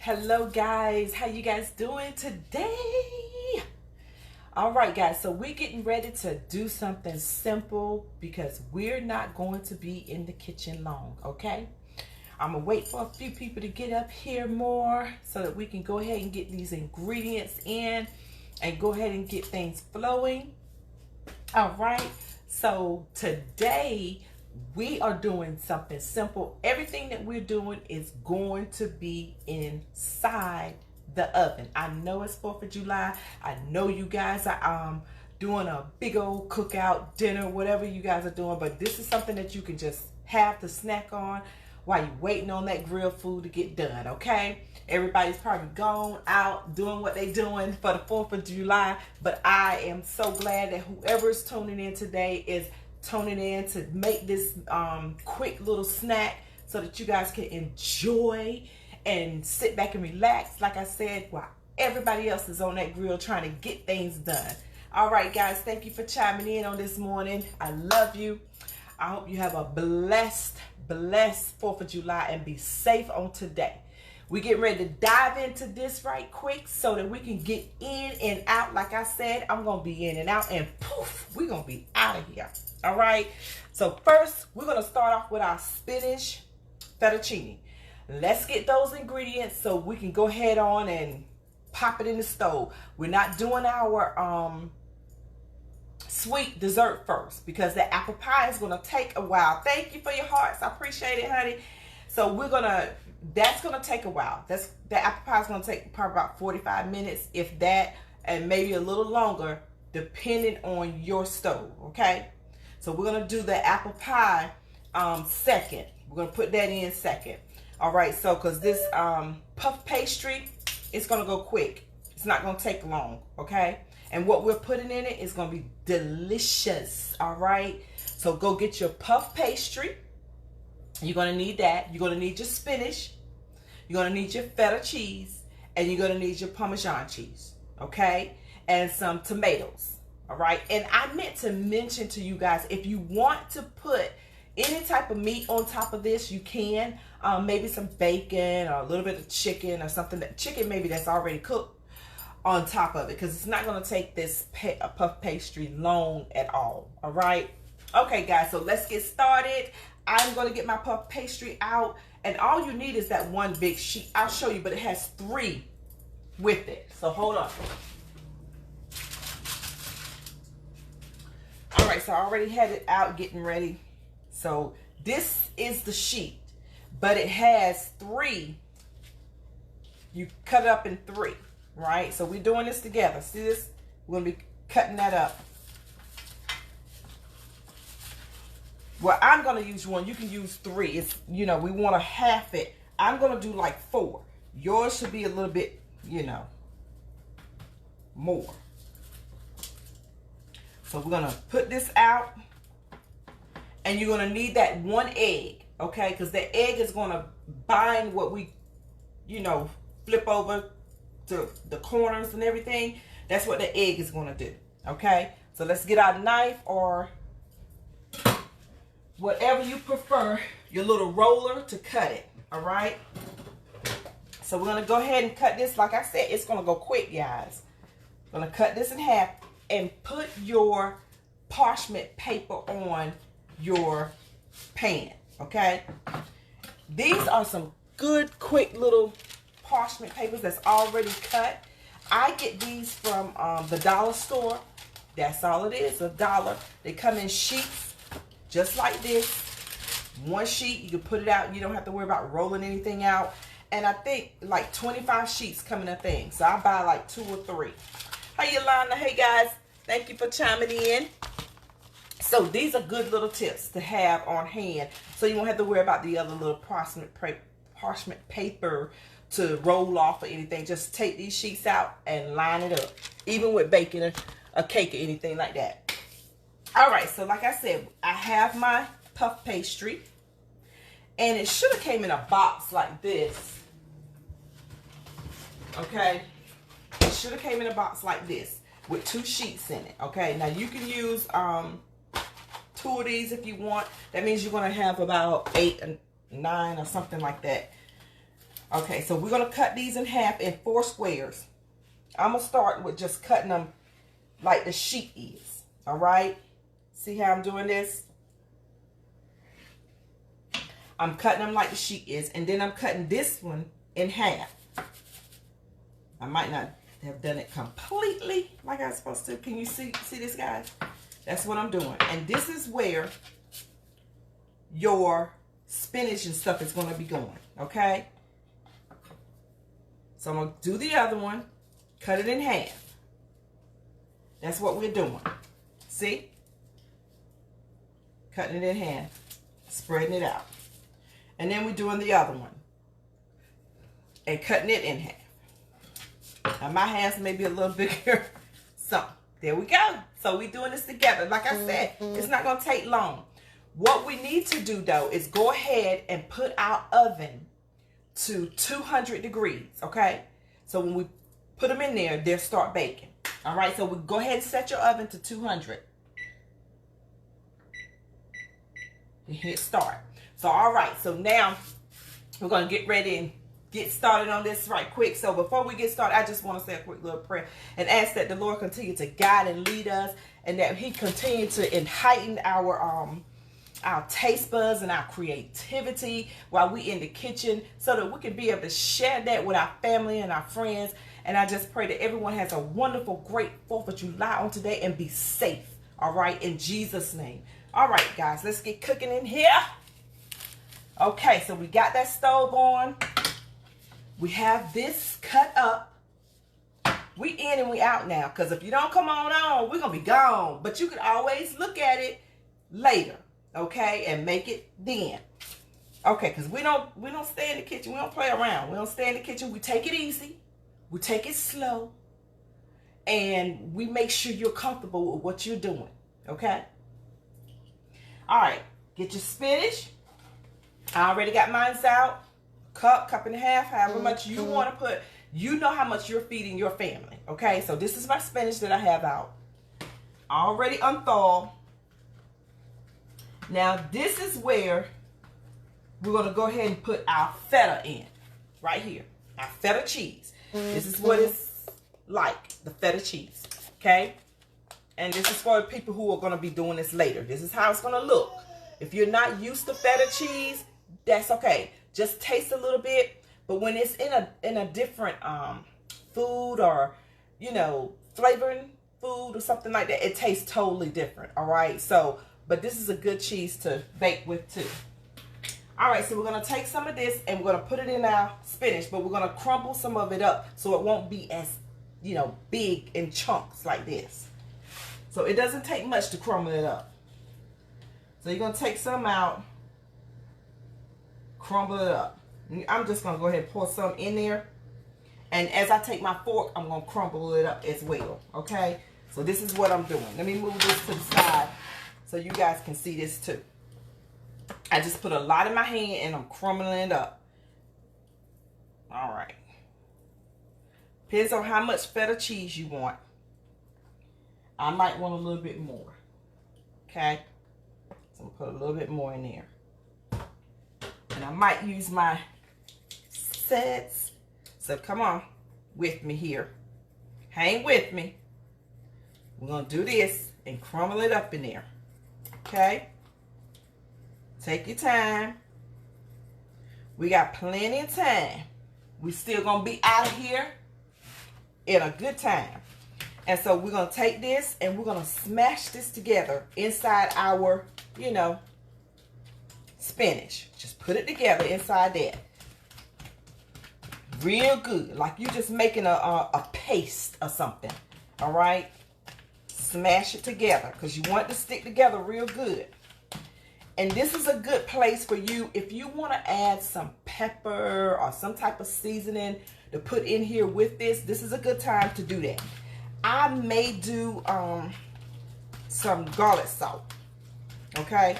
Hello guys, how you guys doing today? All right guys, so we're getting ready to do something simple because we're not going to be in the kitchen long, okay? I'm gonna wait for a few people to get up here more so that we can go ahead and get these ingredients in and go ahead and get things flowing. All right, so today we are doing something simple. Everything that we're doing is going to be inside the oven. I know it's 4th of July. I know you guys are doing a big old cookout, dinner, whatever you guys are doing, but this is something that you can just have to snack on while you're waiting on that grilled food to get done, okay? Everybody's probably gone out doing what they're doing for the 4th of July, but I am so glad that whoever's tuning in today is tuning in to make this quick little snack so that you guys can enjoy and sit back and relax, like I said, while everybody else is on that grill trying to get things done. All right, guys, thank you for chiming in on this morning. I love you. I hope you have a blessed 4th of July and be safe on today. We get ready to dive into this right quick so that we can get in and out. Like I said, I'm going to be in and out and poof, we're going to be out of here. All right. So first, we're going to start off with our spinach fettuccine. Let's get those ingredients so we can go ahead on and pop it in the stove. We're not doing our sweet dessert first because the apple pie is going to take a while. Thank you for your hearts. I appreciate it, honey. So that's going to take a while. The apple pie is going to take probably about 45 minutes, if that, and maybe a little longer, depending on your stove, okay? So we're going to do the apple pie second. We're going to put that in second. All right, so because this puff pastry, it's going to go quick. It's not going to take long, okay? And what we're putting in it is going to be delicious, all right? So go get your puff pastry. You're going to need that. You're going to need your spinach. You're going to need your feta cheese. And you're going to need your Parmesan cheese, okay? And some tomatoes, all right? And I meant to mention to you guys, if you want to put any type of meat on top of this, you can. Maybe some bacon or a little bit of chicken or something. Chicken maybe that's already cooked on top of it, because it's not going to take this puff pastry long at all right? Okay guys, so let's get started. I'm going to get my puff pastry out, and all you need is that one big sheet. I'll show you, but it has 3 with it, so hold on. All right, so I already had it out getting ready. So this is the sheet, but it has 3. You cut it up in 3. Right, so we're doing this together. See this? We're gonna be cutting that up. Well, I'm gonna use 1. You can use 3. It's, you know, we want to half it. I'm gonna do like 4. Yours should be a little bit, you know, more. So we're gonna put this out, and you're gonna need that 1 egg, okay? Because the egg is gonna bind what we, you know, flip over to the corners and everything. That's what the egg is going to do, okay? So let's get our knife or whatever you prefer, your little roller to cut it, all right? So we're going to go ahead and cut this. Like I said, it's going to go quick, guys. I'm going to cut this in half and put your parchment paper on your pan, okay? These are some good, quick little parchment papers that's already cut. I get these from the dollar store. That's all it is, $1. They come in sheets just like this. 1 sheet, you can put it out. You don't have to worry about rolling anything out. And I think like 25 sheets come in a thing. So I buy like 2 or 3. Hi Yolanda, hey guys, thank you for chiming in. So these are good little tips to have on hand, so you won't have to worry about the other little parchment paper to roll off or anything. Just take these sheets out and line it up, even with baking a cake or anything like that. All right, so like I said, I have my puff pastry, and it should have came in a box like this, okay? It should have came in a box like this with 2 sheets in it, okay? Now you can use 2 of these if you want. That means you're going to have about 8 and 9 or something like that Okay, so we're going to cut these in half in 4 squares. I'm going to start with just cutting them like the sheet is. All right? See how I'm doing this? I'm cutting them like the sheet is. And then I'm cutting this one in half. I might not have done it completely like I was supposed to. Can you see this, guys? That's what I'm doing. And this is where your spinach and stuff is going to be going. Okay? So I'm going to do the other one. Cut it in half. That's what we're doing. See? Cutting it in half. Spreading it out. And then we're doing the other one. And cutting it in half. Now my hands may be a little bigger. So, there we go. So we're doing this together. Like I said, it's not going to take long. What we need to do, though, is go ahead and put our oven to 200 degrees, okay? So when we put them in there, they'll start baking. All right, so we go ahead and set your oven to 200. And hit start. So, all right, so now we're going to get ready and get started on this right quick. So before we get started, I just want to say a quick little prayer and ask that the Lord continue to guide and lead us, and that He continue to heighten our taste buds and our creativity while we in the kitchen, so that we can be able to share that with our family and our friends. And I just pray that everyone has a wonderful, great 4th of July on today and be safe. All right, in Jesus' name. All right, guys, let's get cooking in here. Okay, so we got that stove on. We have this cut up. We in and we out now, because if you don't come on, we're going to be gone. But you can always look at it later, okay, and make it then. Okay, because we don't stay in the kitchen. We don't play around. We don't stay in the kitchen. We take it easy. We take it slow. And we make sure you're comfortable with what you're doing, okay? All right, get your spinach. I already got mine out. Cup and a half, however much you want to put. You know how much you're feeding your family, okay? So this is my spinach that I have out. Already unthawed. Now this is where we're going to go ahead and put our feta in. Right here. Our feta cheese. This is what it's like, the feta cheese, okay? And this is for people who are going to be doing this later. This is how it's going to look. If you're not used to feta cheese, that's okay. Just taste a little bit, but when it's in a different food, or flavoring food or something like that, it tastes totally different. All right, so but this is a good cheese to bake with too. All right, so we're gonna take some of this and we're gonna put it in our spinach, but we're gonna crumble some of it up so it won't be as big in chunks like this. So it doesn't take much to crumble it up. So you're gonna take some out. Crumble it up. I'm just going to go ahead and pour some in there. And as I take my fork, I'm going to crumble it up as well. Okay? So this is what I'm doing. Let me move this to the side so you guys can see this too. I just put a lot in my hand and I'm crumbling it up. All right. Depends on how much feta cheese you want. I might want a little bit more. Okay? So I'm going to put a little bit more in there. And I might use my sets. So come on with me here. Hang with me. We're going to do this and crumble it up in there. Okay? Take your time. We got plenty of time. We still going to be out of here in a good time. And so we're going to take this and we're going to smash this together inside our, spinach. Just put it together inside that. Real good. Like you just making a paste or something. All right? Smash it together because you want it to stick together real good. And this is a good place for you if you want to add some pepper or some type of seasoning to put in here with this. This is a good time to do that. I may do some garlic salt. Okay?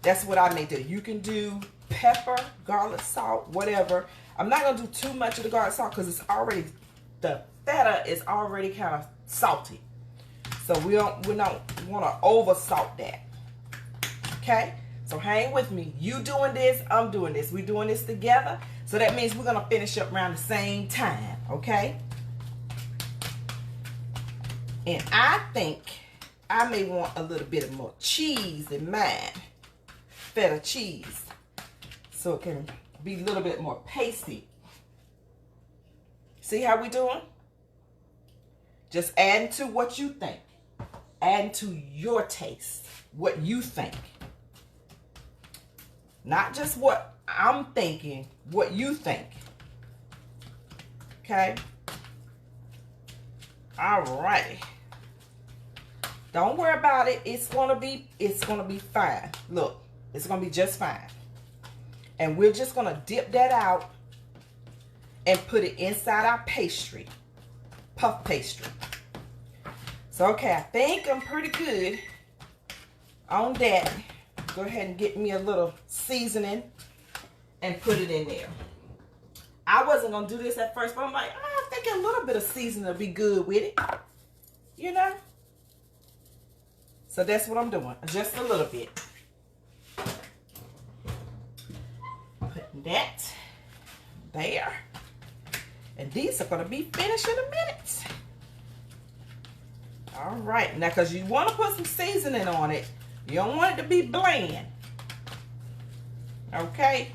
That's what I may do. You can do pepper, garlic salt, whatever. I'm not going to do too much of the garlic salt because the feta is already kind of salty. So we don't want to over salt that. Okay? So hang with me. You doing this, I'm doing this. We're doing this together. So that means we're gonna finish up around the same time, okay? And I think I may want a little bit of more cheese in mine. Feta cheese. So it can be a little bit more pasty. See how we doing? Just adding to what you think. Adding to your taste. What you think. Not just what I'm thinking. What you think. Okay? Alrighty. Don't worry about it. It's gonna be fine. Look, it's gonna be just fine. And we're just gonna dip that out and put it inside our pastry. Puff pastry. So okay, I think I'm pretty good on that. Go ahead and get me a little seasoning and put it in there. I wasn't gonna do this at first, but I'm like, I think a little bit of seasoning will be good with it. You know? So that's what I'm doing, just a little bit. Putting that there. And these are gonna be finished in a minute. All right, now because you want to put some seasoning on it, you don't want it to be bland. Okay?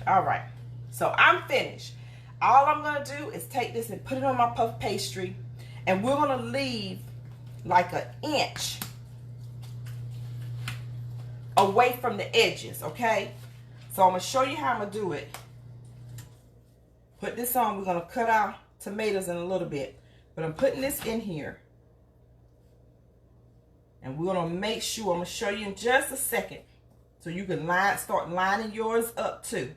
All right, so I'm finished. All I'm gonna do is take this and put it on my puff pastry, and we're gonna leave like an inch away from the edges, okay? So I'm gonna show you how I'm gonna do it. Put this on. We're gonna cut our tomatoes in a little bit, but I'm putting this in here, and we're gonna make sure. I'm gonna show you in just a second, so you can start lining yours up too.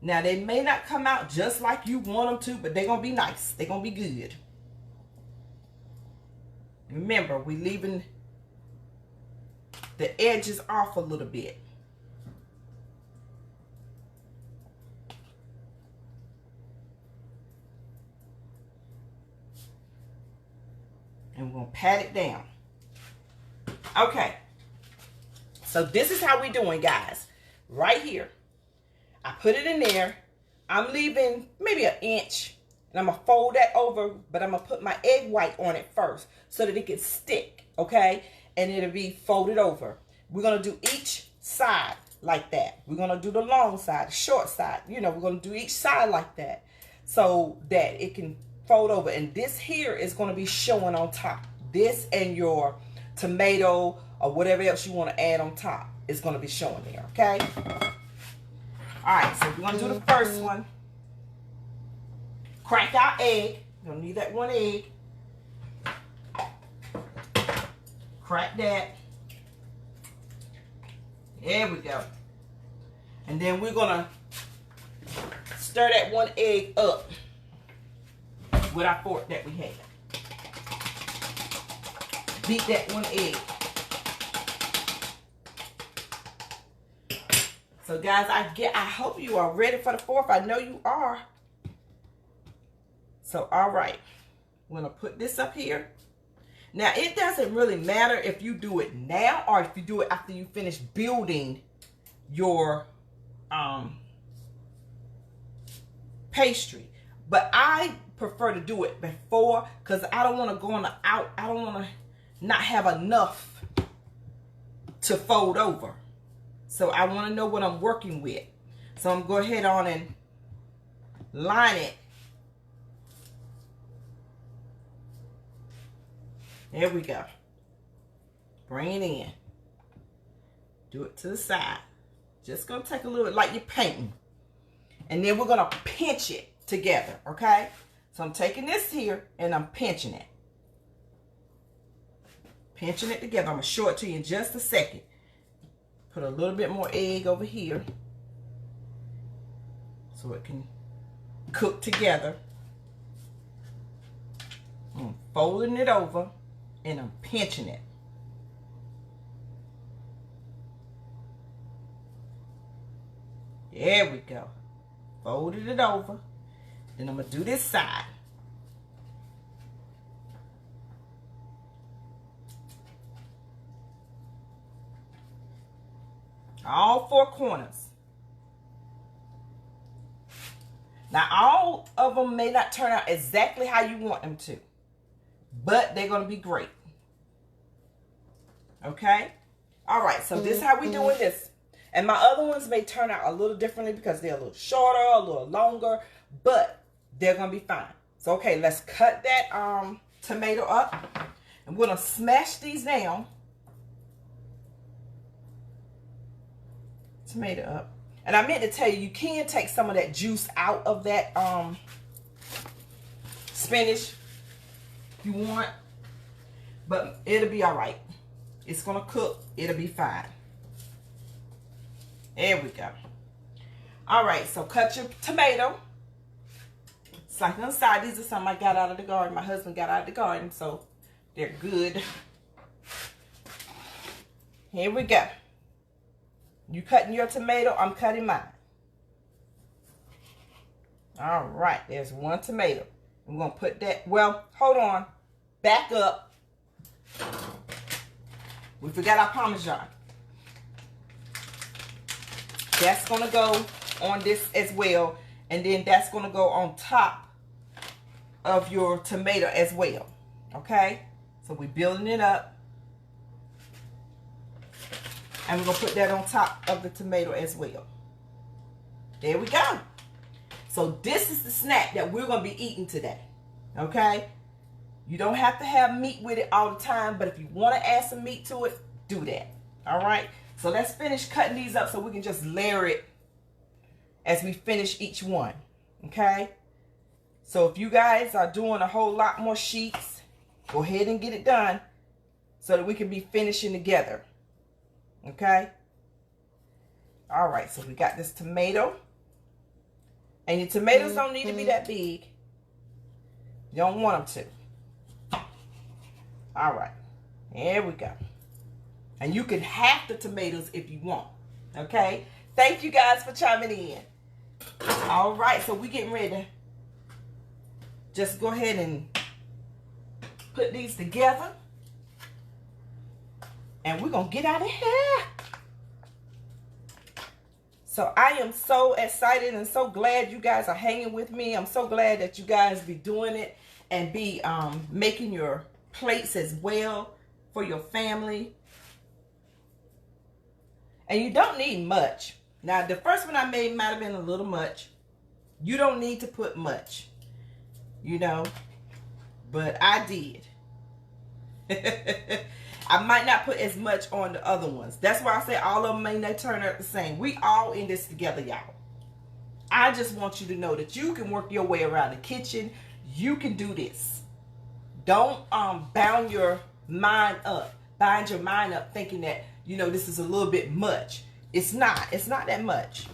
Now, they may not come out just like you want them to, but they're going to be nice. They're going to be good. Remember, we're leaving the edges off a little bit. And we're going to pat it down. Okay. So this is how we're doing, guys. Right here. I put it in there. I'm leaving maybe an inch. And I'm going to fold that over. But I'm going to put my egg white on it first, so that it can stick. Okay? And it'll be folded over. We're going to do each side like that. We're going to do the long side, the short side. You know, we're going to do each side like that, so that it can fold over. And this here is going to be showing on top. This and your tomato or whatever else you want to add on top is going to be showing there. Okay? Alright, so we're going to do the first one. Crack our egg. You're going to need that one egg. Crack that. There we go. And then we're going to stir that one egg up with our fork that we had. Beat that one egg. So guys, I hope you are ready for the fourth. I know you are. So all right, I'm gonna put this up here. Now it doesn't really matter if you do it now or if you do it after you finish building your pastry, but I prefer to do it before, because I don't want to go on the out. I don't want to not have enough to fold over. So I want to know what I'm working with. So I'm going to go ahead on and line it. There we go. Bring it in. Do it to the side. Just going to take a little bit like you're painting. And then we're going to pinch it together, okay? So I'm taking this here and I'm pinching it. Pinching it together. I'm going to show it to you in just a second. Put a little bit more egg over here so it can cook together. I'm folding it over and I'm pinching it. There we go. Folded it over. Then I'm going to do this side. All four corners. Now, all of them may not turn out exactly how you want them to, but they're going to be great. Okay? All right, so this is how we're doing this. And my other ones may turn out a little differently because they're a little shorter, a little longer, but they're going to be fine. So, okay, let's cut that tomato up. And we're going to smash these down. Tomato up. And I meant to tell you, you can take some of that juice out of that spinach if you want. But it'll be all right. It's going to cook. It'll be fine. There we go. All right, so cut your tomato. Slice them aside. These are some I got out of the garden. My husband got out of the garden, so they're good. Here we go. You cutting your tomato, I'm cutting mine. All right, there's one tomato. I'm going to put that, well, hold on. Back up. We forgot our Parmesan. That's going to go on this as well. And then that's going to go on top of your tomato as well. Okay? So we're building it up. And we're going to put that on top of the tomato as well. There we go. So this is the snack that we're going to be eating today. Okay? You don't have to have meat with it all the time, but if you want to add some meat to it, do that. All right? So let's finish cutting these up so we can just layer it as we finish each one. Okay? So if you guys are doing a whole lot more sheets, go ahead and get it done so that we can be finishing together. Okay? All right, so we got this tomato. And your tomatoes don't need to be that big. You don't want them to. All right, there we go. And you can half the tomatoes if you want. Okay? Thank you guys for chiming in. All right, so we're getting ready to just go ahead and put these together. And we're going to get out of here. So I am so excited and so glad you guys are hanging with me. I'm so glad that you guys be doing it and be making your plates as well for your family. And you don't need much. Now, the first one I made might have been a little much. You don't need to put much, you know, but I did. I might not put as much on the other ones. That's why I say all of them may not turn out the same. We all in this together, y'all. I just want you to know that you can work your way around the kitchen. You can do this. Don't bind your mind up thinking that, you know, this is a little bit much. It's not. It's not that much.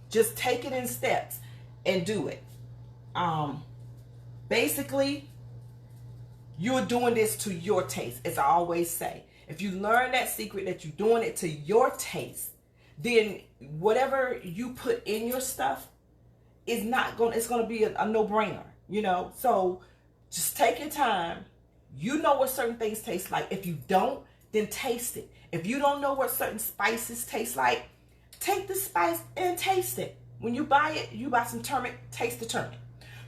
Just take it in steps and do it. Basically, you're doing this to your taste, as I always say. If you learn that secret that you're doing it to your taste, then whatever you put in your stuff is not going. It's going to be a no-brainer, you know. So just take your time. You know what certain things taste like. If you don't, then taste it. If you don't know what certain spices taste like, take the spice and taste it. When you buy it, you buy some turmeric, taste the turmeric.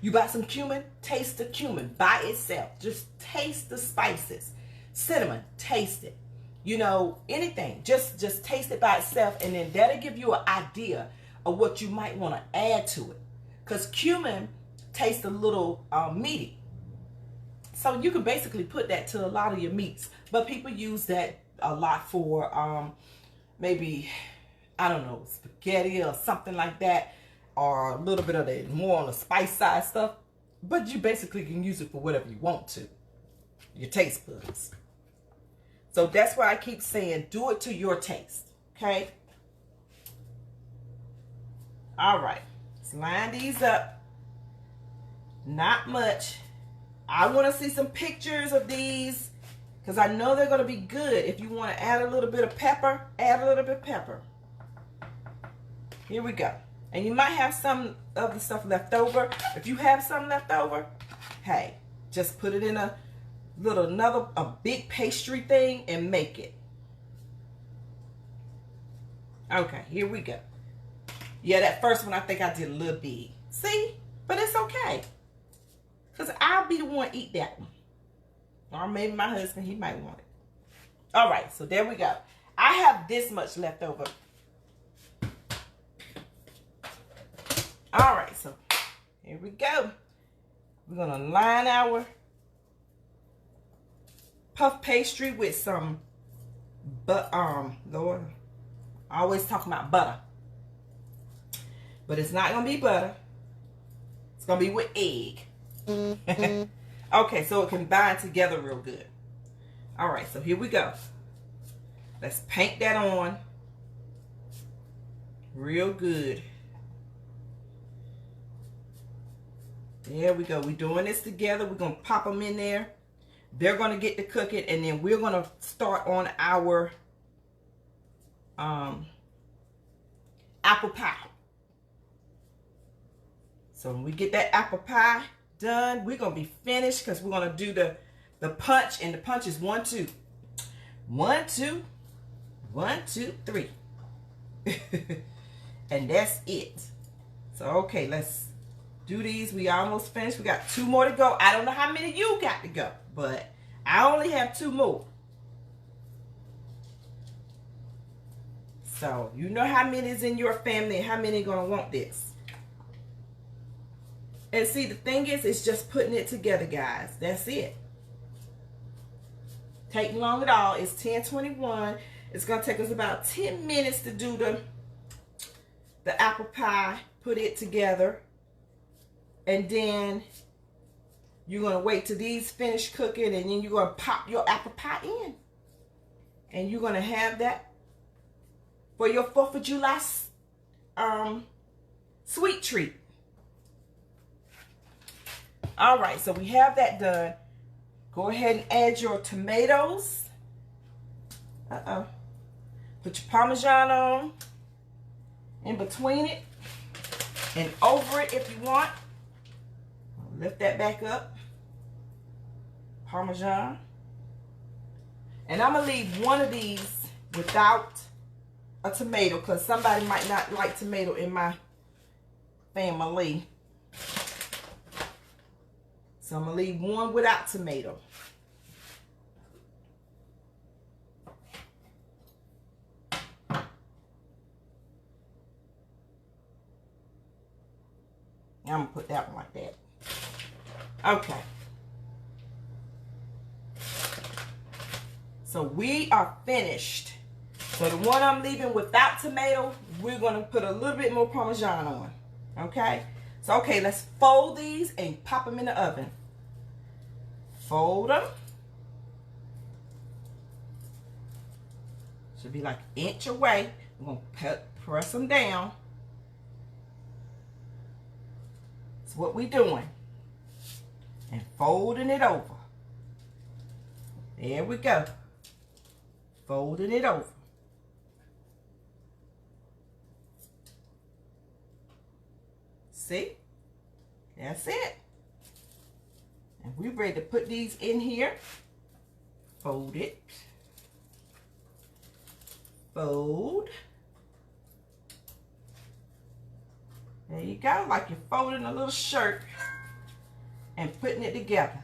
You buy some cumin, taste the cumin by itself. Just taste the spices. Cinnamon, taste it. You know, anything. Just taste it by itself, and then that'll give you an idea of what you might want to add to it. Because cumin tastes a little meaty. So you can basically put that to a lot of your meats. But people use that a lot for maybe, I don't know, spaghetti or something like that. Or a little bit of the more on the spice side stuff. But you basically can use it for whatever you want to. Your taste buds. So that's why I keep saying, do it to your taste. Okay? Alright. Let's line these up. Not much. I want to see some pictures of these. Because I know they're going to be good. If you want to add a little bit of pepper, add a little bit of pepper. Here we go. And you might have some of the stuff left over. If you have some left over, hey, just put it in a big pastry thing and make it. Okay, here we go. Yeah, that first one I think I did a little big. See? But it's okay. Because I'll be the one to eat that one. Or maybe my husband, he might want it. All right, so there we go. I have this much left over. All right, so here we go. We're going to line our puff pastry with some, Lord, I always talk about butter. But it's not going to be butter. It's going to be with egg. Okay, so it can bind together real good. All right, so here we go. Let's paint that on real good. There we go. We're doing this together. We're going to pop them in there. They're going to get to cooking, and then we're going to start on our apple pie. So when we get that apple pie done, we're going to be finished because we're going to do the punch, and the punch is 1, 2. 1, 2, 1, 2, 3. And that's it. So, okay, let's do these. We almost finished. We got 2 more to go. I don't know how many you got to go, but I only have 2 more. So, you know how many is in your family and how many are going to want this. And see, the thing is, it's just putting it together, guys. That's it. Take long at all. It's 10:21. It's going to take us about 10 minutes to do the apple pie, put it together. And then you're going to wait till these finish cooking, and then you're going to pop your apple pie in. And you're going to have that for your 4th of July sweet treat. All right, so we have that done. Go ahead and add your tomatoes. Put your Parmesan on in between it and over it if you want. Lift that back up. Parmesan. And I'm going to leave one of these without a tomato because somebody might not like tomato in my family. So I'm going to leave one without tomato. I'm going to put that one like that. Okay. So we are finished. So the one I'm leaving without tomato, we're going to put a little bit more Parmesan on. Okay? So, okay, let's fold these and pop them in the oven. Fold them. Should be like an inch away. We're going to press them down. That's what we're doing. And folding it over. There we go. Folding it over. See? That's it. And we're ready to put these in here. Fold it. Fold. There you go, like you're folding a little shirt and putting it together.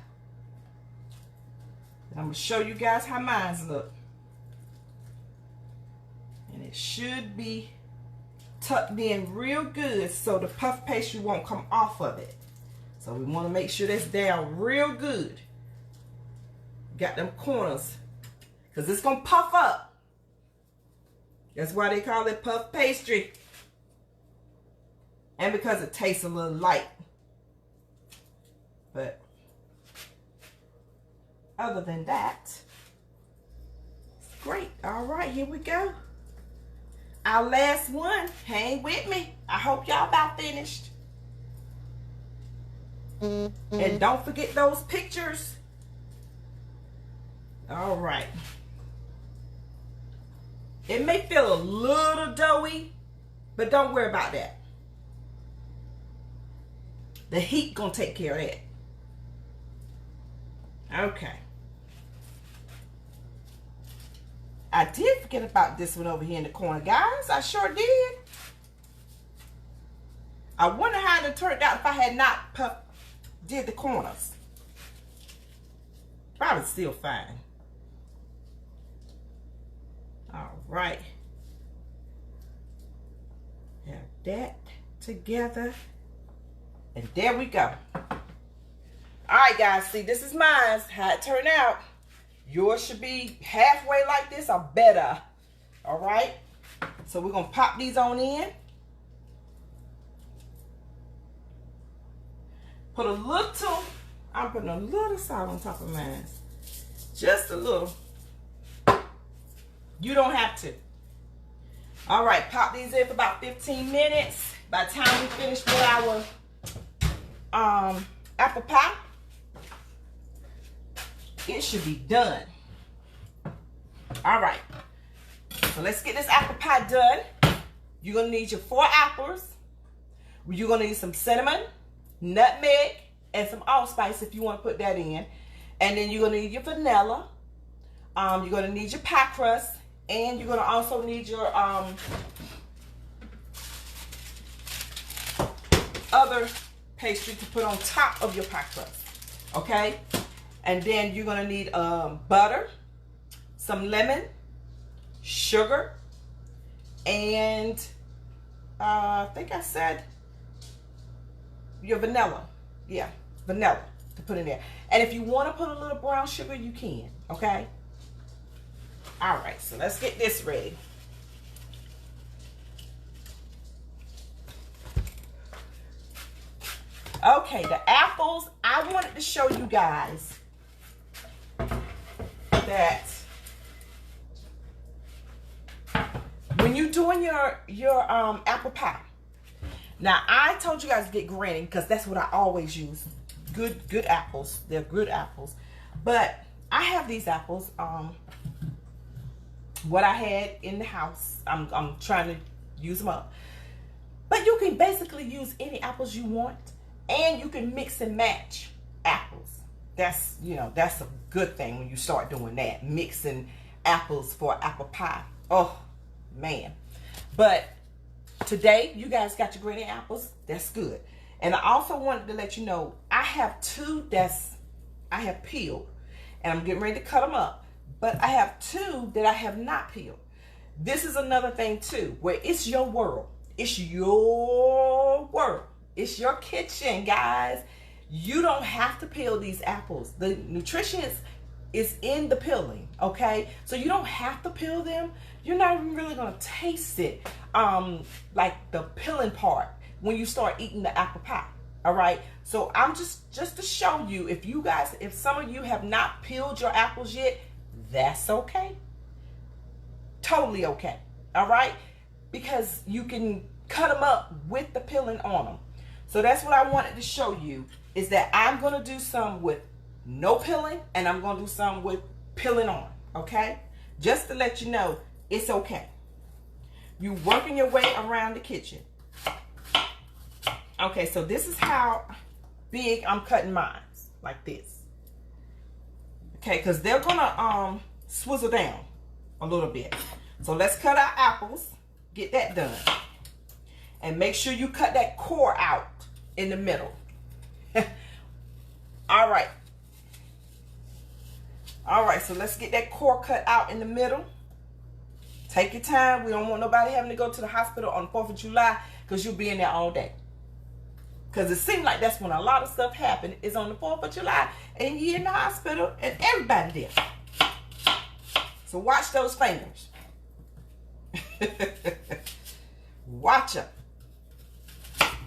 And I'm going to show you guys how mine look. And it should be tucked in real good so the puff pastry won't come off of it. So we want to make sure that's down real good. Got them corners because it's going to puff up. That's why they call it puff pastry. And because it tastes a little light. But other than that, it's great. All right, here we go. Our last one. Hang with me. I hope y'all about finished. And don't forget those pictures. All right. It may feel a little doughy, but don't worry about that. The heat gonna take care of that. Okay. I did forget about this one over here in the corner, guys. I sure did. I wonder how it turned out if I had not did the corners. Probably still fine. All right. Have that together. And there we go. All right, guys. See, this is mine. How it turned out. Yours should be halfway like this or better. All right. So we're going to pop these on in. Put a little, I'm putting a little salt on top of mine. Just a little. You don't have to. All right, pop these in for about 15 minutes. By the time we finish with our apple pie, it should be done. All right, so let's get this apple pie done. You're gonna need your 4 apples. You're gonna need some cinnamon, nutmeg, and some allspice if you want to put that in. And then you're going to need your vanilla. You're going to need your pie crust. And you're going to also need your other pastry to put on top of your pie crust. Okay? And then you're going to need butter, some lemon, sugar, and I think I said your vanilla. Yeah, vanilla to put in there. And if you want to put a little brown sugar, you can. Okay? All right, so let's get this ready. Okay, the apples. I wanted to show you guys that when you're doing your apple pie. Now, I told you guys to get granny because that's what I always use. Good apples. They're good apples. But I have these apples. What I had in the house, I'm trying to use them up. But you can basically use any apples you want. And you can mix and match apples. That's, that's a good thing when you start doing that. Mixing apples for apple pie. Oh, man. But today, you guys got your granny apples. That's good. And I also wanted to let you know, I have 2 I have peeled. And I'm getting ready to cut them up. But I have 2 that I have not peeled. This is another thing too, where it's your world. It's your world. It's your kitchen, guys. You don't have to peel these apples. The nutrition is in the peeling, okay? So you don't have to peel them. You're not even really gonna taste it, like the peeling part when you start eating the apple pie, all right? So I'm just to show you, if some of you have not peeled your apples yet, that's okay. Totally okay, all right? Because you can cut them up with the peeling on them. So that's what I wanted to show you, is that I'm going to do some with no peeling and I'm going to do some with peeling on, okay? Just to let you know, it's okay. You're working your way around the kitchen. Okay, so this is how big I'm cutting mine, like this. Okay, because they're going to swizzle down a little bit. So let's cut our apples, get that done. And make sure you cut that core out in the middle. All right. All right, so let's get that core cut out in the middle. Take your time. We don't want nobody having to go to the hospital on the 4th of July because you'll be in there all day. Because it seems like that's when a lot of stuff happens, is on the 4th of July. And you're in the hospital and everybody there. So watch those fingers. Watch them.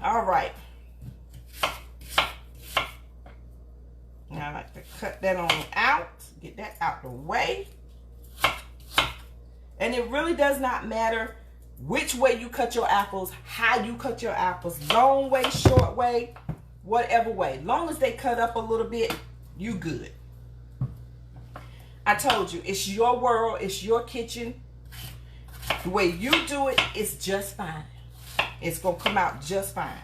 All right. Now I like to cut that on out. Get that out the way. And it really does not matter which way you cut your apples, how you cut your apples, long way, short way, whatever way. Long as they cut up a little bit, you good. I told you, it's your world, it's your kitchen. The way you do it is just fine. It's going to come out just fine.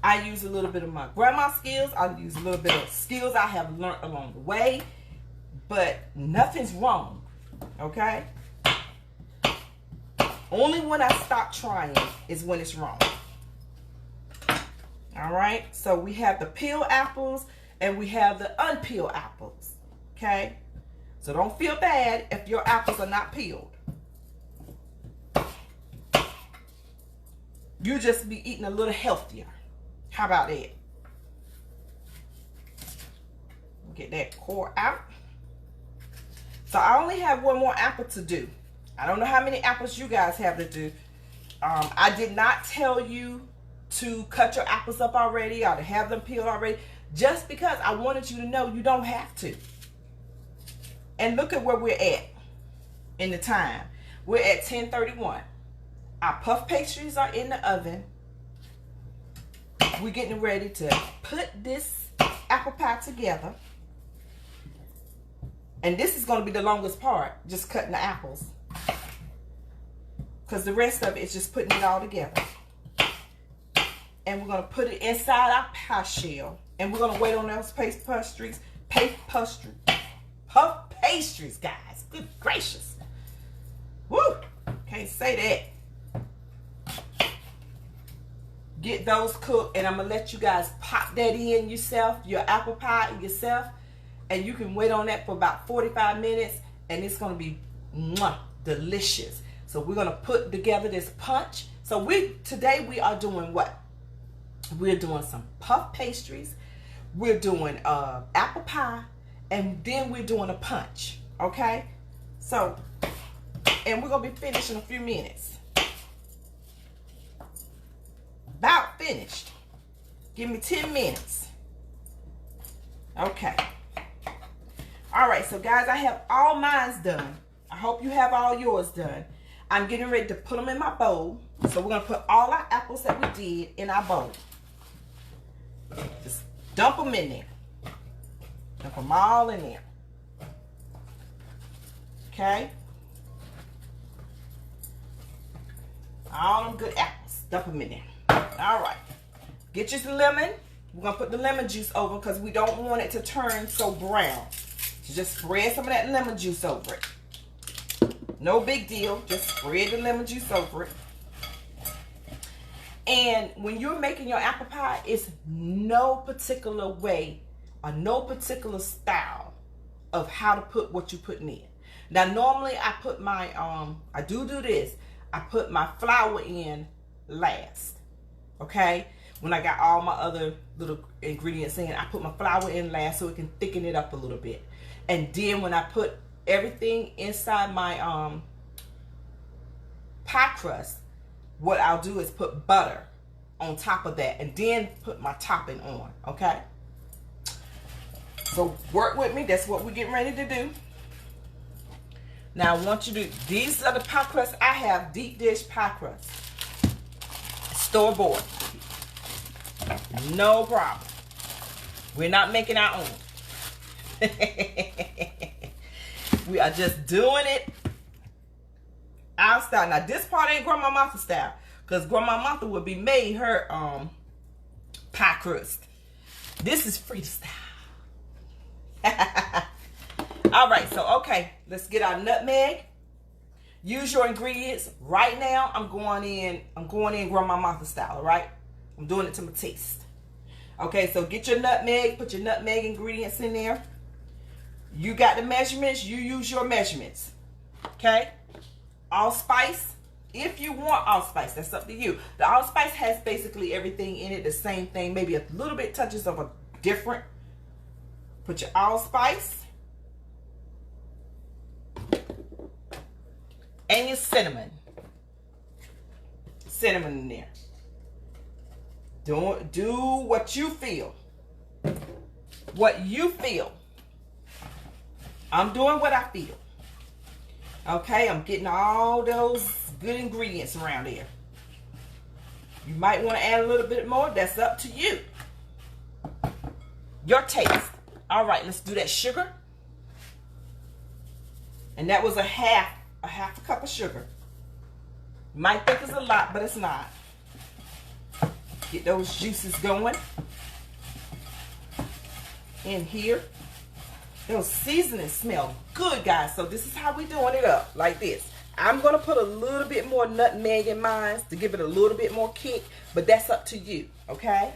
I use a little bit of my grandma's skills. I use a little bit of skills I have learned along the way. but nothing's wrong, okay? Only when I stop trying is when it's wrong. All right, so we have the peeled apples and we have the unpeeled apples, okay? So don't feel bad if your apples are not peeled. You just be eating a little healthier. How about that? Get that core out. So I only have one more apple to do. I don't know how many apples you guys have to do. I did not tell you to cut your apples up already or to have them peeled already, just because I wanted you to know you don't have to. And look at where we're at in the time. We're at 10:31. Our puff pastries are in the oven. We're getting ready to put this apple pie together. And this is going to be the longest part, just cutting the apples. Because the rest of it is just putting it all together. And we're going to put it inside our pie shell. And we're going to wait on those puff pastries, guys. Good gracious. Woo! Can't say that. Get those cooked. And I'm going to let you guys pop that in yourself, your apple pie yourself. And you can wait on that for about 45 minutes. And it's going to be delicious. So we're going to put together this punch. So today we are doing what? We're doing some puff pastries. We're doing apple pie. And then we're doing a punch. Okay? So, and we're going to be finished in a few minutes. About finished. Give me 10 minutes. Okay. All right, so guys, I have all mine done. I hope you have all yours done. I'm getting ready to put them in my bowl. So we're going to put all our apples that we did in our bowl. Just dump them in there. Dump them all in there. Okay? All them good apples. Dump them in there. All right. Get you some lemon. We're going to put the lemon juice over because we don't want it to turn so brown. So just spread some of that lemon juice over it. No big deal. Just spread the lemon juice over it. And when you're making your apple pie, it's no particular way or no particular style of how to put what you're putting in. Now, normally I put my, I do this. I put my flour in last. Okay? When I got all my other little ingredients in, I put my flour in last so it can thicken it up a little bit. And then when I put everything inside my pie crust, what I'll do is put butter on top of that and then put my topping on, okay? So work with me. That's what we're getting ready to do. Now I want you to, these are the pie crusts I have, deep dish pie crust. Store-bought. No problem. We're not making our own. We are just doing it our style. Now this part ain't Grandma Martha style, because Grandma Martha would be made her pie crust. This is Frida style. All right, so okay, let's get our nutmeg. Use your ingredients. Right now, I'm going in Grandma Martha style. All right, I'm doing it to my taste. Okay, so get your nutmeg. Put your nutmeg ingredients in there. You got the measurements. You use your measurements. Okay. Allspice. If you want allspice, that's up to you. The allspice has basically everything in it, the same thing, maybe a little bit touches of a different. Put your allspice. And your cinnamon. Cinnamon in there. Do what you feel. What you feel. I'm doing what I feel. Okay, I'm getting all those good ingredients around here. You might want to add a little bit more. That's up to you. Your taste. All right, let's do that sugar. And that was a half a cup of sugar. You might think it's a lot, but it's not. Get those juices going in here. Those seasonings smell good, guys. So this is how we doing it up, like this. I'm going to put a little bit more nutmeg in mine to give it a little bit more kick, but that's up to you, okay?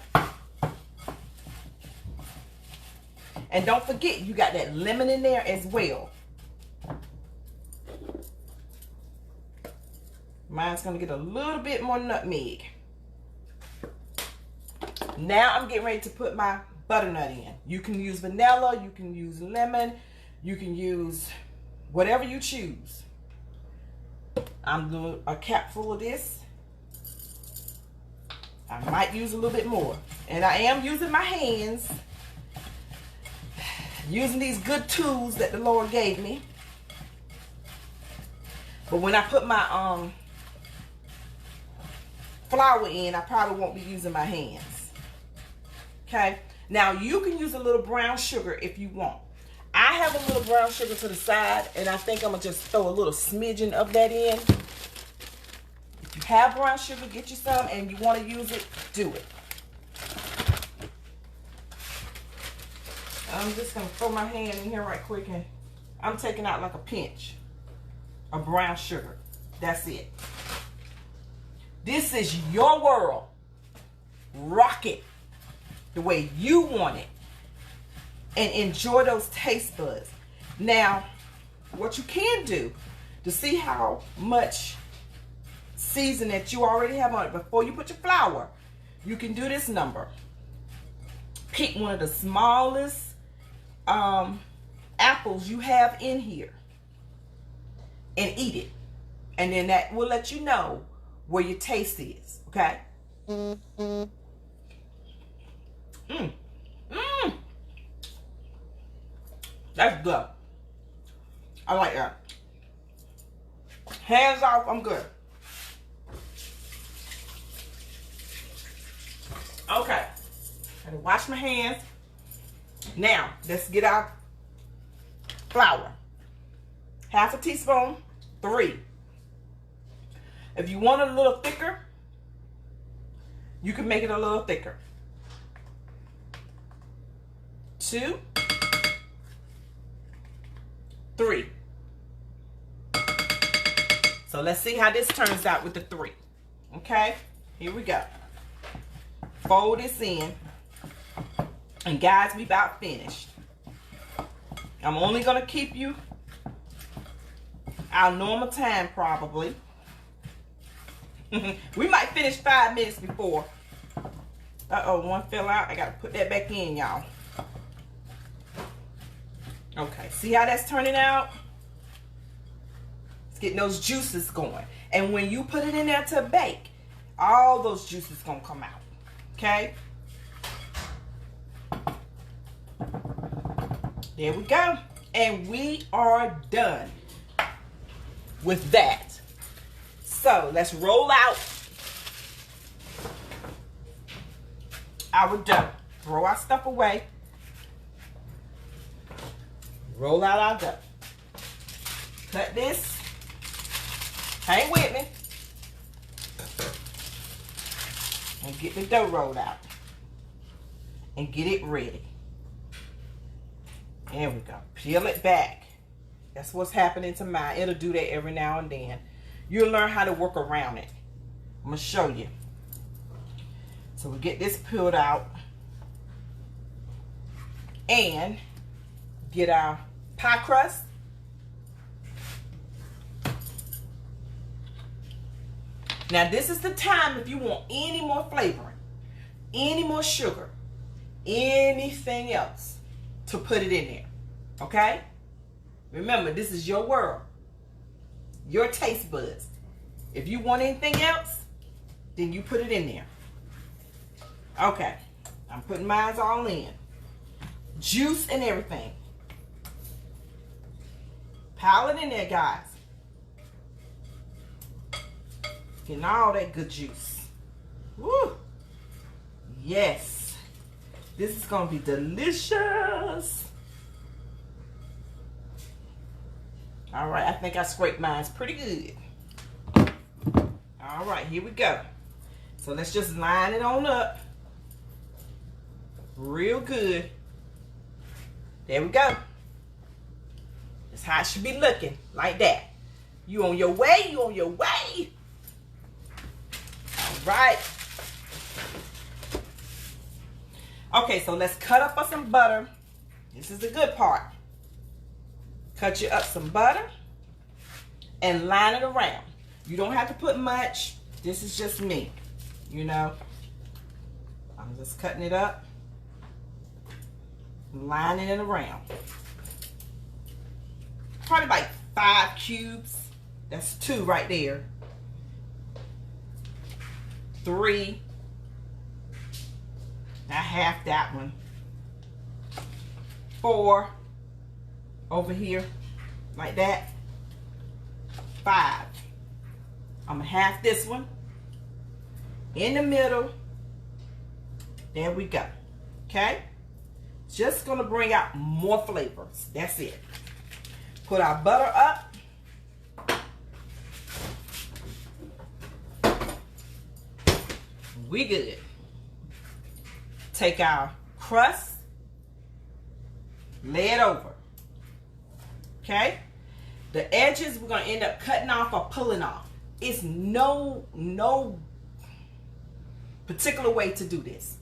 And don't forget, you got that lemon in there as well. Mine's going to get a little bit more nutmeg. Now I'm getting ready to put my butternut in. You can use vanilla, you can use lemon, you can use whatever you choose. I'm doing a cap full of this. I might use a little bit more. And I am using my hands. Using these good tools that the Lord gave me. But when I put my flour in, I probably won't be using my hands. Okay? Now you can use a little brown sugar if you want. I have a little brown sugar to the side, and I think I'm going to just throw a little smidgen of that in. If you have brown sugar, get you some, and you want to use it, do it. I'm just going to throw my hand in here right quick, and I'm taking out like a pinch of brown sugar. That's it. This is your world. Rock it the way you want it. And enjoy those taste buds. Now, what you can do to see how much season that you already have on it before you put your flour, you can do this number. Pick one of the smallest apples you have in here and eat it. And then that will let you know where your taste is. Okay? That's good. I like that. Hands off, I'm good. Okay. I'm gonna wash my hands. Now, let's get our flour. Half a teaspoon, 3. If you want it a little thicker, you can make it a little thicker. 2, 3. So let's see how this turns out with the 3. Okay, here we go. Fold this in. And guys, we about finished. I'm only going to keep you our normal time probably. We might finish 5 minutes before. Uh-oh, one fell out. I got to put that back in, y'all. Okay, see how that's turning out? It's getting those juices going. And when you put it in there to bake, all those juices going to come out. Okay? There we go. And we are done with that. So let's roll out our dough. Throw our stuff away. Roll out our dough. Cut this. Hang with me. And get the dough rolled out. And get it ready. There we go. Peel it back. That's what's happening to mine. It'll do that every now and then. You'll learn how to work around it. I'm going to show you. So we get this peeled out. And get our pie crust. Now this is the time if you want any more flavoring, any more sugar, anything else, to put it in there. Okay? Remember, this is your world. Your taste buds. If you want anything else, then you put it in there. Okay. I'm putting mine all in. Juice and everything. Pile it in there, guys. Getting all that good juice. Woo! Yes. This is going to be delicious. All right, I think I scraped mine pretty good. All right, here we go. So let's just line it on up. Real good. There we go. That's how it should be looking, like that. You on your way, you on your way. All right. Okay, so let's cut up us some butter. This is the good part. Cut you up some butter and line it around. You don't have to put much. This is just me, you know. I'm just cutting it up, lining it around. Probably like 5 cubes. That's 2 right there. 3. I half that one. 4 over here, like that. 5. I'm gonna half this one in the middle. There we go. Okay, just gonna bring out more flavors. That's it. Put our butter up. We good. Take our crust, lay it over. Okay, the edges we're gonna end up cutting off or pulling off. It's no particular way to do this.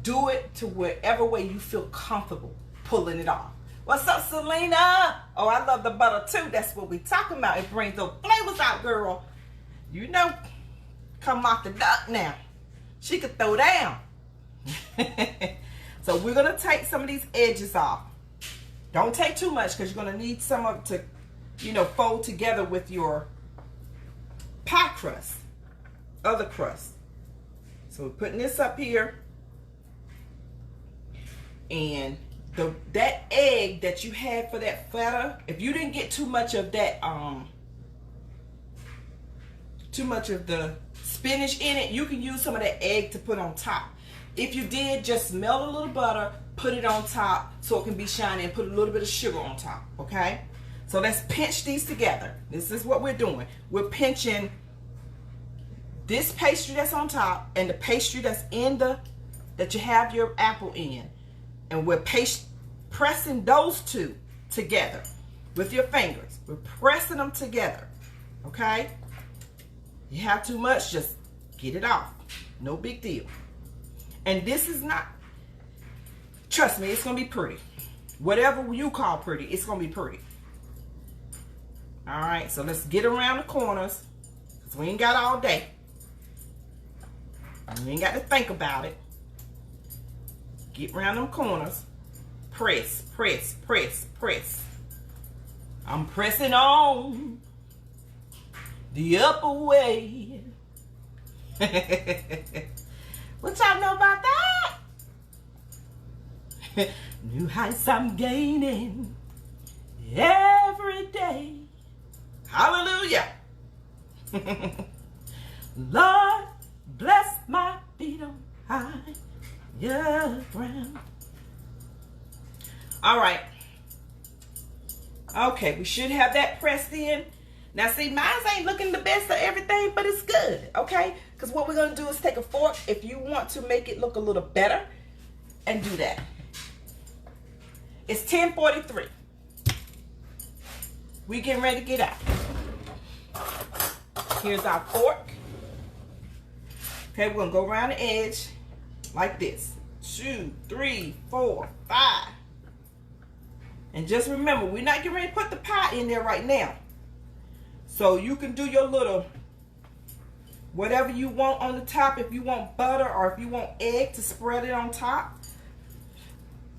Do it to whatever way you feel comfortable pulling it off. What's up, Selena? Oh, I love the butter too. That's what we talking about. It brings those flavors out, girl. You know, come off the duck now. She could throw down. So we're gonna take some of these edges off. Don't take too much because you're gonna need some of it to, you know, fold together with your pie crust, other crust. So we're putting this up here, and that egg that you had for that feta, if you didn't get too much of that, too much of the spinach in it, you can use some of that egg to put on top. If you did, just melt a little butter, put it on top so it can be shiny, and put a little bit of sugar on top, okay? So let's pinch these together. This is what we're doing. We're pinching this pastry that's on top and the pastry that's in that you have your apple in. And we're pressing those two together with your fingers. We're pressing them together, okay? You have too much, just get it off. No big deal. And this is not, trust me, it's gonna be pretty. Whatever you call pretty, it's gonna be pretty. All right, so let's get around the corners, because we ain't got all day. We ain't got to think about it. Get around them corners. Press, press, press, press. I'm pressing on the upper way. What y'all know about that? New heights I'm gaining every day. Hallelujah. Lord, bless my feet on higher ground. All right. Okay, we should have that pressed in. Now, see, mine ain't looking the best of everything, but it's good, okay? Because what we're going to do is take a fork, if you want to make it look a little better, and do that. It's 10:43. We getting ready to get out. Here's our fork. Okay, we're going to go around the edge like this. 2, 3, 4, 5. And just remember, we're not getting ready to put the pie in there right now. So you can do your little, whatever you want on the top. If you want butter or if you want egg to spread it on top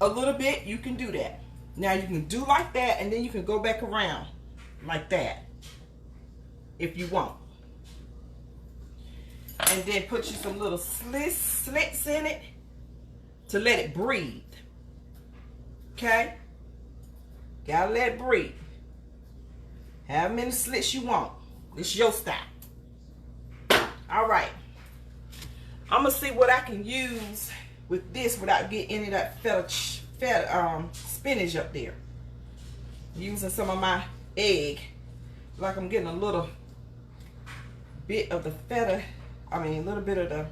a little bit, you can do that. Now you can do like that, and then you can go back around like that if you want. And then put you some little slits in it to let it breathe. Okay? Gotta let it breathe. Have many slits you want. It's your style. All right. I'm gonna see what I can use with this without getting any of that feta spinach up there. Using some of my egg. Like I'm getting a little bit of the feta. I mean, a little bit of the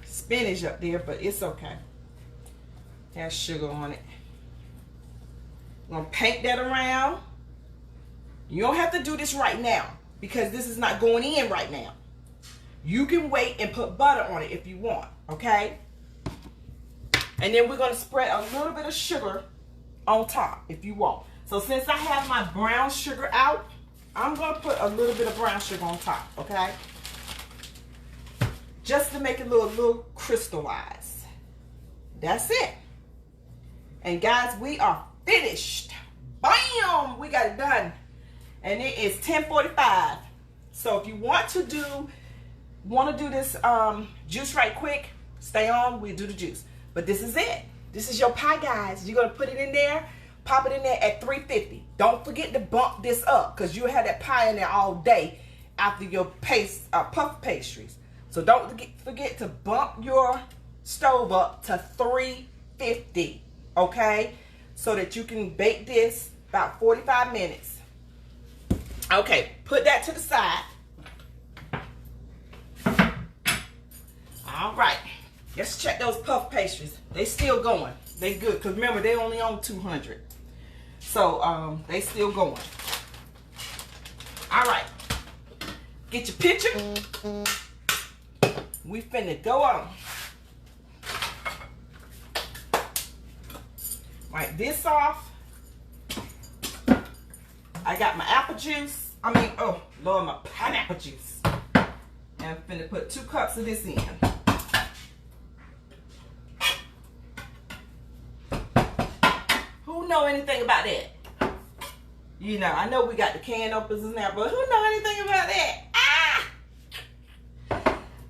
spinach up there, but it's okay. Has sugar on it. I'm gonna paint that around. You don't have to do this right now because this is not going in right now. You can wait and put butter on it if you want, okay? And then we're gonna spread a little bit of sugar on top if you want. So since I have my brown sugar out, I'm gonna put a little bit of brown sugar on top, okay? Just to make it a little crystallized. That's it. And guys, we are finished. Bam! We got it done. And it is 10:45. So if you want to do this juice right quick, stay on, we'll do the juice. But this is it. This is your pie, guys. You're gonna put it in there, pop it in there at 350. Don't forget to bump this up because you'll have that pie in there all day after your puff pastries. So don't forget to bump your stove up to 350, okay? So that you can bake this about 45 minutes. Okay, put that to the side. All right, let's check those puff pastries. They still going. They good, because remember, they only on 200. So, they still going. All right, get your picture. We finna go on. Wipe this off. I got my apple juice. Oh Lord, my pineapple juice. And I'm finna put 2 cups of this in. Who know anything about that? You know, I know we got the can openers now, but who know anything about that? Ah!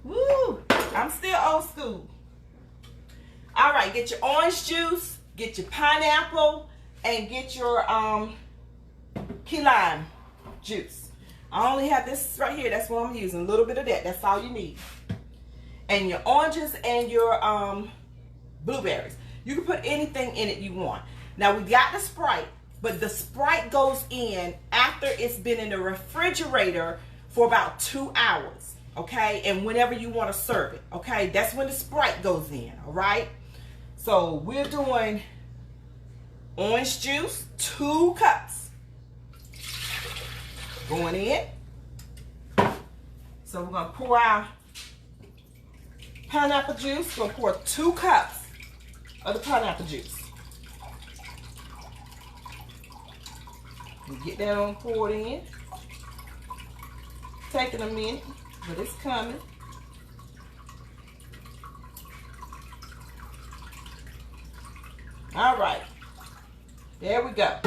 Woo! I'm still old school. All right, get your orange juice, get your pineapple, and get your key lime juice. I only have this right here. That's what I'm using. A little bit of that. That's all you need. And your oranges and your blueberries. You can put anything in it you want. Now we got the Sprite, but the Sprite goes in after it's been in the refrigerator for about 2 hours. Okay, and whenever you want to serve it. Okay, that's when the Sprite goes in. All right. So we're doing orange juice, 2 cups. Going in. So we're going to pour our pineapple juice. We're going to pour 2 cups of the pineapple juice. We get that on poured in. Taking a minute, but it's coming. All right. There we go.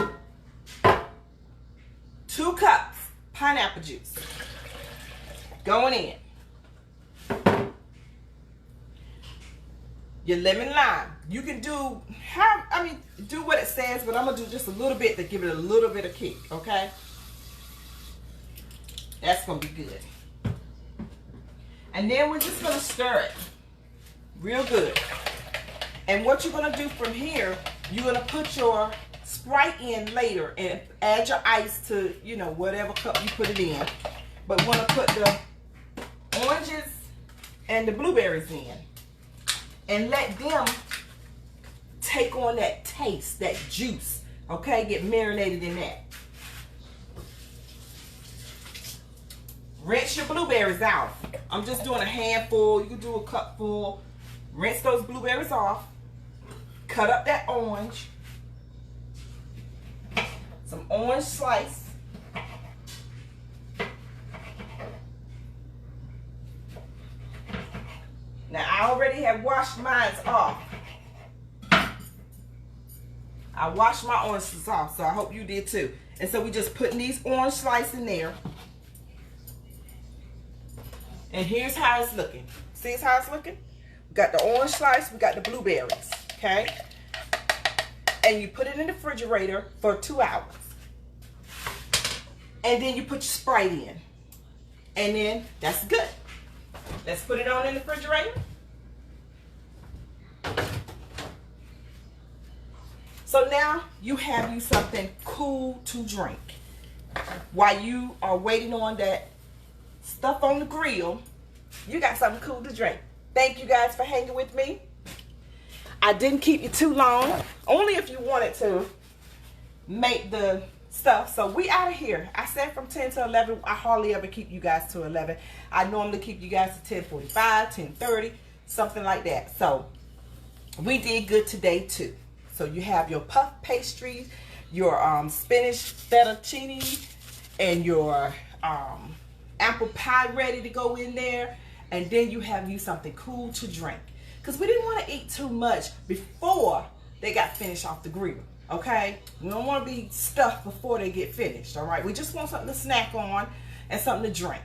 2 cups. Pineapple juice going in. Your lemon lime. You can do do what it says, but I'm gonna do just a little bit to give it a little bit of kick. Okay, that's gonna be good. And then we're just gonna stir it real good. And what you're gonna do from here, you're gonna put your Sprite in later and add your ice to, you know, whatever cup you put it in. But we want to put the oranges and the blueberries in and let them take on that taste, that juice, okay? Get marinated in that. Rinse your blueberries out. I'm just doing a handful. You can do a cupful. Rinse those blueberries off. Cut up that orange. Some orange slice. Now I already have washed mine off. I washed my oranges off, so I hope you did too. And so we just putting these orange slices in there. And here's how it's looking. See how it's looking? We got the orange slice, we got the blueberries, okay? And you put it in the refrigerator for 2 hours. And then you put your Sprite in. And then that's good. Let's put it on in the refrigerator. So now you have you something cool to drink. While you are waiting on that stuff on the grill, you got something cool to drink. Thank you guys for hanging with me. I didn't keep you too long, only if you wanted to. make the stuff. So we out of here. I said from 10 to 11. I hardly ever keep you guys to 11. I normally keep you guys to 10:45, 10:30, something like that. So we did good today too. So you have your puff pastries, your spinach fettuccine, and your apple pie ready to go in there. And then you have you something cool to drink. Because we didn't want to eat too much before they got finished off the grill. Okay? We don't want to be stuffed before they get finished. Alright? We just want something to snack on and something to drink.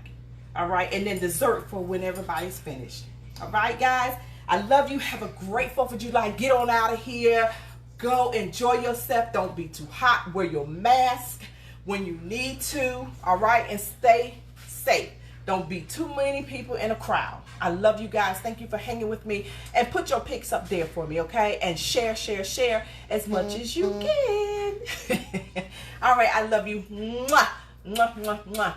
Alright? And then dessert for when everybody's finished. Alright, guys? I love you. Have a great 4th of July. Get on out of here. Go enjoy yourself. Don't be too hot. Wear your mask when you need to. Alright? And stay safe. Don't be too many people in a crowd. I love you guys. Thank you for hanging with me. And put your pics up there for me, okay? And share as much as you can. All right, I love you. Mwah, mwah, mwah, mwah.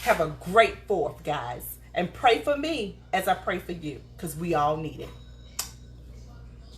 Have a great 4th, guys. And pray for me as I pray for you, because we all need it.